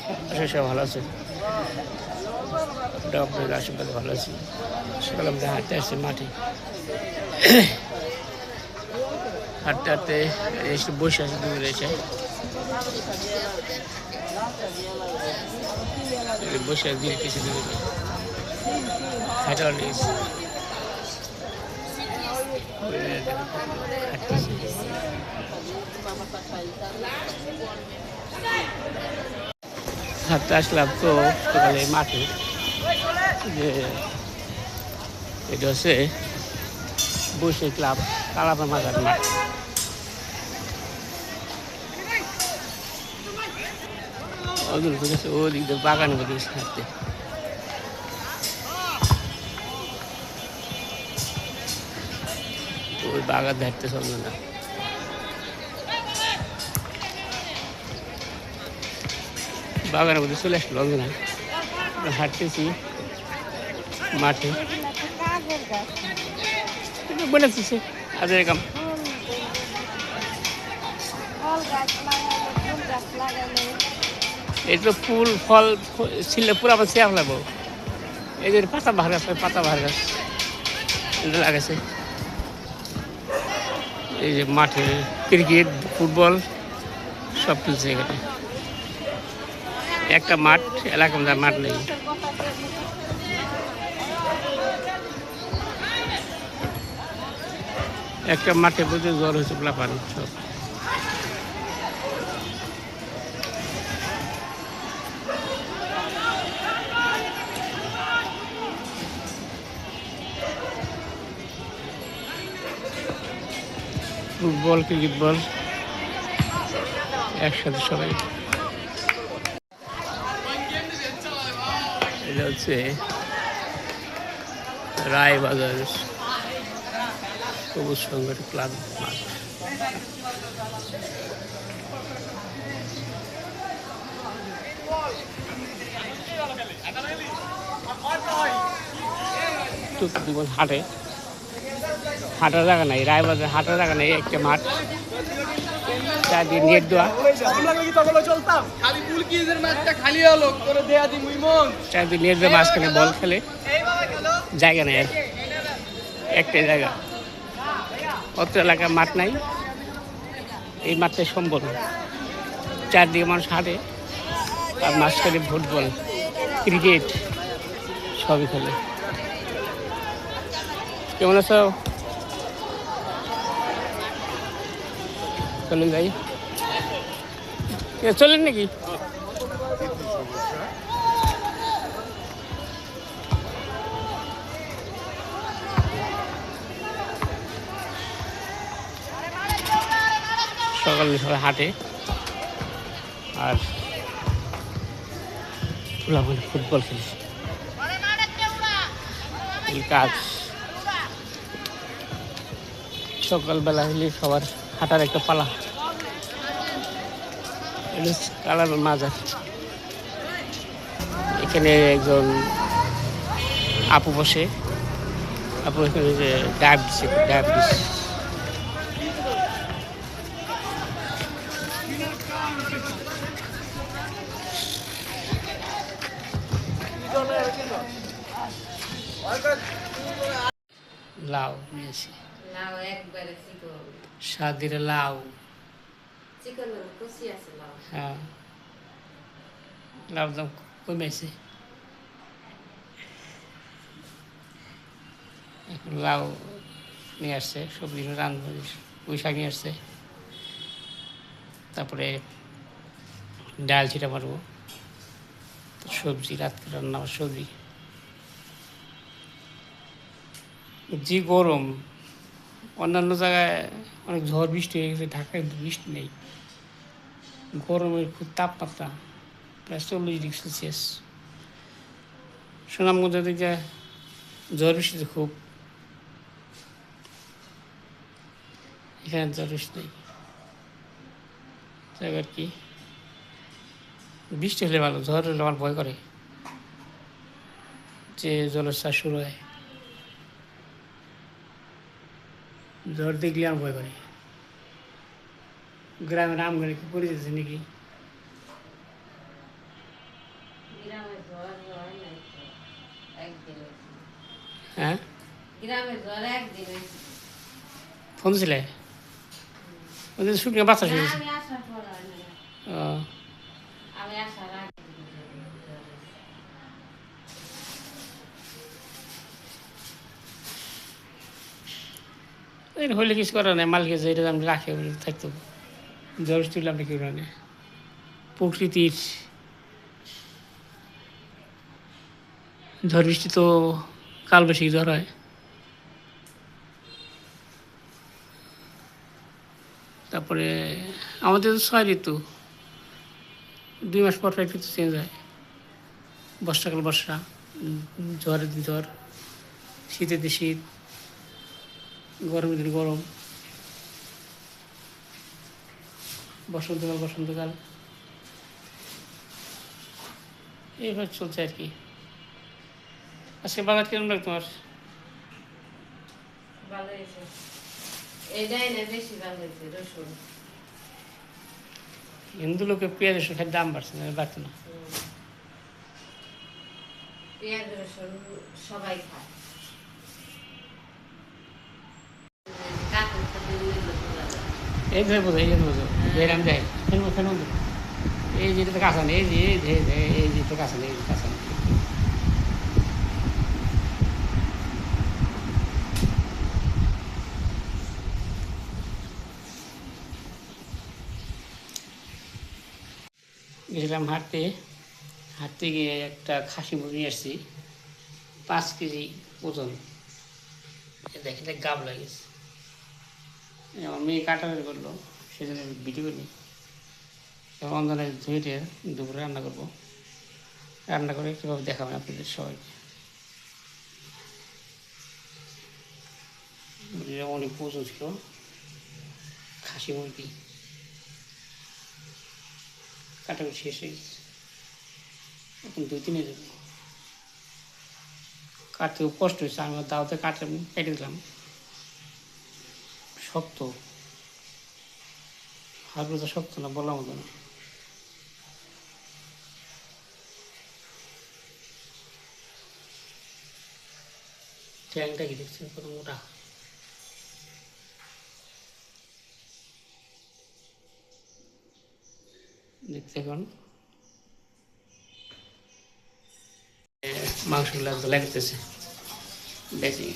সব ভালো আছে, ডক্টরের আশীর্বাদে ভালো আছি। সকালে আমরা হাঁটতে আসছি মাঠে, হাঁটতে হাঁটতে এসে বসে আছে, দূরে এসে বসে দিয়ে কিছু দূরে হাঁটা নিয়েছি, হাঁটতেছি। হাঁটতে আসলাম তো সকালে মাঠে, যে এটা হচ্ছে বসে ক্লাব কালাপা মাজার মাঠ। ওদের করেছে ওদিক দিয়ে বাগানের মধ্যে হাঁটতে, ওই বাগান হাঁটতে চলবে না। বাগানের মধ্যে চলে আসলো না, হাঁটতেছি মাঠে বলেছে আদের কাম এই তো ফুল ফল ছিল পুরো আবার চেয়ার লাগবো। এই যে পাতা বাহার গাছ, পাতা বাহার গাছ লাগাইছে। এই যে মাঠে ক্রিকেট ফুটবল সব খেলছে এখানে। একটা মাঠ, এলাকা মাঠ নেই। একটা মাঠে প্রচুর জ্বর হয়েছে, পানি সব। ফুটবল ক্রিকেট বল একসাথে সবাই। এটা হচ্ছে রায়বাজার সবুজ সংগঠন ক্লাব মাঠ। হাটে হাঁটার জায়গা নাই, রায়বাজার হাঁটার জায়গা নেই। একটা মাঠ, চারদিকে নেট দেওয়া, চারদিকে নেট দেওয়া, মাঝখানে বল খেলে জায়গা নেই আর একটাই জায়গা। অত এলাকার মাঠ নাই, এই মাঠটাই সম্ভব। চারদিকে মানুষ হাঁটে আর মাঝখানে ফুটবল ক্রিকেট সবই খেলে। কেমন আছো? চলেন যাই, চলেন নাকি? সকালে সবাই হাঁটে আর ফুটবল খেলে এই কাজ। সকালবেলা হলে সবার হাঁটার একটা পালা। কালার মাজার, এখানে একজন আপু বসে, আপু এখানে যে ডাব দিচ্ছে, ডাব দিচ্ছে। লাউ নিয়েছি, স্বাদের লাউ। হ্যাঁ, লাউ দাম কমেছে, এখন লাউ নিয়ে আসছে, সবজি রান্না, পুঁই শাক নিয়ে আসছে। তারপরে ডাল ছিটা মারবো, সবজি রাত্রে রান্না, সবজি। যে গরম, অন্যান্য জায়গায় অনেক ঝড় বৃষ্টি হয়ে গেছে, ঢাকায় বৃষ্টি নেই। গরমের খুব তাপমাত্রা, প্রায় 40 ডিগ্রি সেলসিয়াস। সুনামগঞ্জ দিকে ঝড় বৃষ্টিতে খুব, এখানে ঝড় বৃষ্টি নেই। জায়গার কি বৃষ্টি হলে ভালো, ঝড় হলে আমার ভয় করে, যে জলোচ্ছ্বাস শুরু হয়। ঝড় দেখলে আমার ভয় করে। গ্রামের আম গাড়ি পড়ে যেতেছে নাকি। হ্যাঁ ফোন ছিলে ওদের শুকিয়ে বাচ্চা শুয়েছে ও এই হইলে কিছু করার নেই মালকে যে এটা আমি রাখে থাকতো জ্বর তুলে আপনি কেউ রানে প্রকৃতির ঝড় বৃষ্টি তো কাল বেশি ঝড় হয় তারপরে আমাদের তো 6 ঋতু 2 মাস পর ঋতু চেঞ্জ হয় বর্ষাকাল বর্ষা ঝড়ের দিন ঝড় শীতের দিন শীত গরমের দিন গরম বসন্তকাল বসন্তকাল এইভাবে চলছে আর কি আজকে বাজার কিরম লাগে তোমার হিন্দু লোকের পেঁয়াজ রসুন খাই দাম বাড়ছে না বাড়তো না পেঁয়াজ রসুন সবাই খায় এই ধরে বোঝো এই জন্য বোঝো যেরাম দেয় ফেলবো ফেলবো এই যেটা তো কাঁচা নেই এই যে তো কাঁচা নেই কাঁচা নেই গেছিলাম হাঁটতে হাঁটতে গিয়ে একটা খাসি মুরগি নিয়ে আসছি 5 কেজি ওজন দেখে গাব লাগেছে আমার মেয়ে কাটাকাটি করলো সেজন্য ভিডিও করি এবং অন্ধনে ধুয়ে দুপুরে রান্না করবো রান্না করে কীভাবে দেখাবেন আপনাদের সবাইকে মুরগিটা অনেক ওজন ছিল খাসি মুরগি কাটাকাটি শেষ হয়ে গেছে এখন 2-3 দিন কাটতেও কষ্ট হয়েছে আমি দাওতে কেটে দিলাম শক্ত হাতগুলো তো শক্ত না বলার মতো না ট্যাংটা কি দেখছেন কত মোটা দেখতে এখন মাংসগুলো লাগতেছে বেশি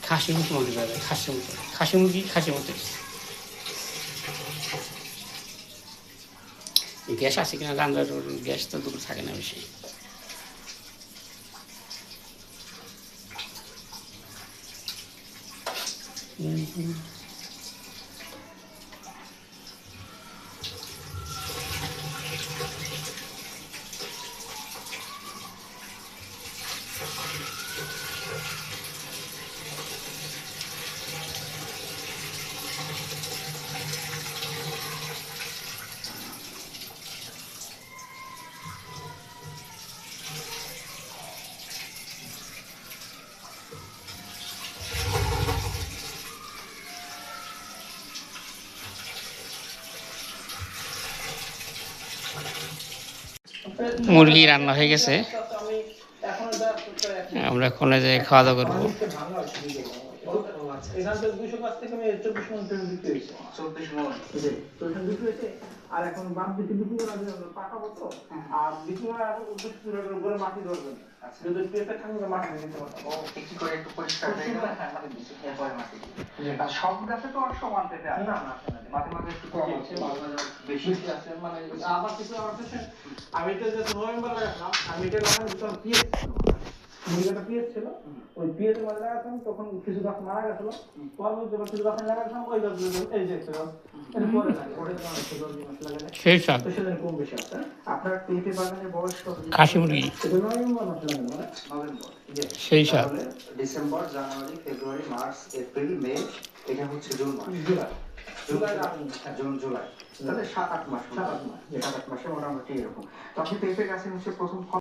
খাসি মতো মনে যাবে খাসি মুরগি খাসি মতো গ্যাস আছে কিনা রান্নার গ্যাস তো দুপুর থাকে না বেশি মুরগি রান্না হয়ে গেছে আমরা এখন যে খাওয়া দাওয়া করবো আর এখন বাদ দিতে বিক্রি করা যাবে পাকাবো তো আর বিক্রি করা উপরে মাটি ধরবেন যদি পেঁপে থাকবে মাটি নিতে পারবো কি করে একটু পরিষ্কার হয়ে গেলে হ্যাঁ মাটি দিচ্ছি এরপরে মাটি আর সব গাছে তো আর সমান পেঁপে আছে না না মাঝে মাঝে একটু কম আছে মাঝে মাঝে বেশি আছে মানে আবার কিছু আমার আমি তো যে নভেম্বর লাগালাম আমি এটা লাগানোর ভিতর পিএস মুরগিটা পিএস ছিল ওই পিএস এর মাঝে লাগাতাম তখন কিছু গাছ মারা গেছিল পরবর্তী কিছু গাছ লাগাতাম ওই গাছগুলো এই যে এরপরে লাগে ওটা তো অনেক 10 মাস লাগে সেই সব তো সেটা কম বেশি আছে আপনার পেঁপে বাগানের বয়স কত খাসি মুরগি এটা নভেম্বর মাসে লাগানো মানে নভেম্বর সেই সাত। তাহলে ডিসেম্বর, জানুয়ারি, ফেব্রুয়ারি, মার্চ, এপ্রিল, মে, এটা হচ্ছে জুন মাস। জুলাই। তাহলে 7-8 মাস। 7-8 মাসে মোটামুটি এরকম। তো আপনি পেঁপে গাছের হচ্ছে প্রথম ফল